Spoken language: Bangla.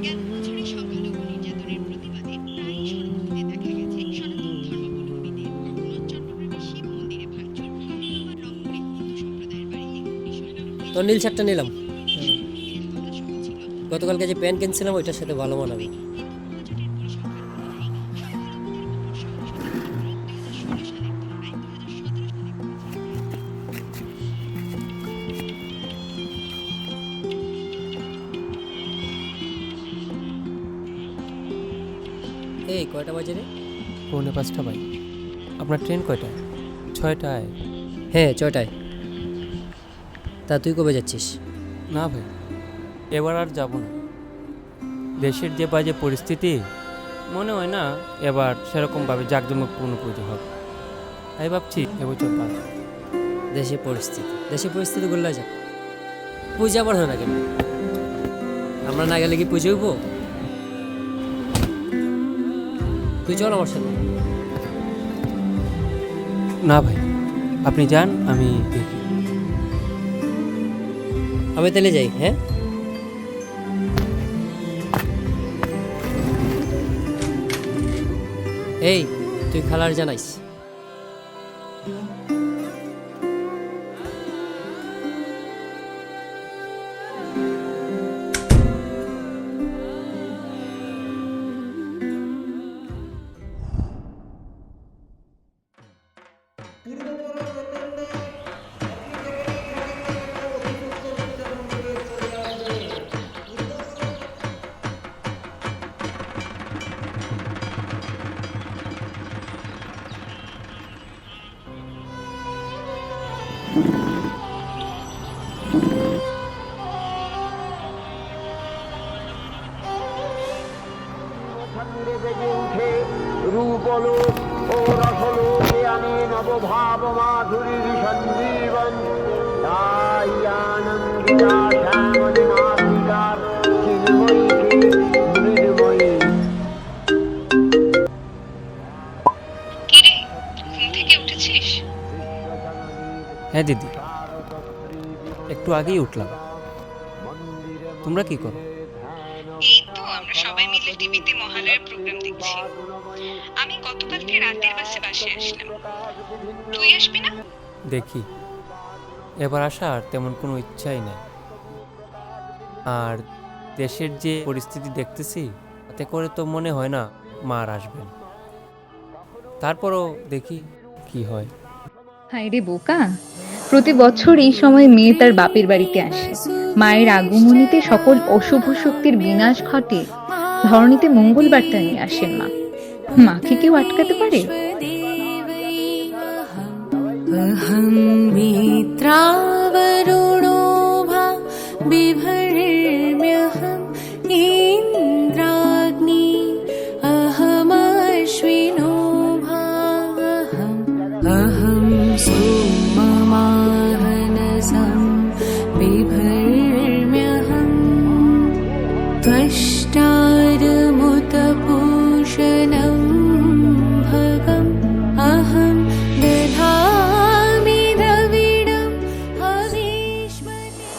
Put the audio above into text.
গেল বছরের সংখ্যালঘু নির্যাতনের প্রতিবাদে প্রায়ই সড়কপথে দেখা গেছে সনাতন ধর্মাবলম্বীদের, কখনো চট্টগ্রামের শিব মন্দিরে ভাঙচুর, আবার রংপুরে হিন্দু সম্প্রদায়ের বাড়িতে অগ্নিসংযোগ। তো নীল শার্টটা নিলাম। শিব মন্দিরে হামলা সহ ছিল গতকালকে যে প্যান্ট কিনছিলাম ওইটার সাথে ভালো মানাবে। হিন্দু মহাজোটের পরিসংখ্যান অনুযায়ী সংখ্যালঘুদের উপর সহিংসতার ঘটনা 2016 সালের তুলনায় 2017 সালে এই কয়টা বাজে রে? 4:45 ভাই। আপনার ট্রেন কয়টায়? 6টায়। হ্যাঁ 6টায়। তা তুই কবে যাচ্ছিস? না ভাই, এবার আর যাব না। দেশের যে বাজে পরিস্থিতি, মনে হয় না এবার সেরকমভাবে জাঁকজমকপূর্ণ পুজো হবে। তাই ভাবছি এবছর বাদ। দেশের পরিস্থিতি করলে যাক, পুজো আবার হয় না কেন? আমরা না গেলে কি পুজো হইব? তুই চল আমার সাথে। না ভাই, আপনি যান, আমি দেখি। আমি তাহলে যাই। হ্যাঁ এই তুই খালার জানাইস। রূপলোক ও রসলোকে আনে নবভাব মাধুরীর সঞ্জীবন। তাই আনন্দিতা শ্যামলী নাসিকার চিন্ময়ীকে মৃন্ময়ী। কিরে, ঘুম থেকে উঠেছিস? হ্যাঁ দিদি, একটু আগেই উঠলাম। তোমরা কি করো? এই তো আমরা সবাই মিলে টিভিতে মহালয়ার প্রোগ্রাম দেখছি। আমি গতকালকে রাতের বাসায় আসলাম। তুই আসবি না? দেখি, এবার আসার তেমন কোনো ইচ্ছাই নেই। আর দেশের যে পরিস্থিতি দেখতেছি, তাতে করে তো মনে হয় না মা আর আসবেন। তারপরও দেখি কি হয়। হায় রে বোকা, প্রতি বছর এই সময় মেয়ে তার বাপের বাড়িতে আসে। মায়ের আগমনীতে সকল অশুভ শক্তির বিনাশ ঘটে, ধরণীতে মঙ্গল বার্তা নিয়ে আসেন মা। মাকে কেউ আটকাতে পারে? अहं मित्रावरुणोभा बिभर्म्यहम् इन्द्राग्नि अहमश्विनोभा अहं सोममाहनसं बिभर्म्यहम् त्वष्टारमुतपूषणं भगम् अहं दधामि द्रविडं हविष्मते।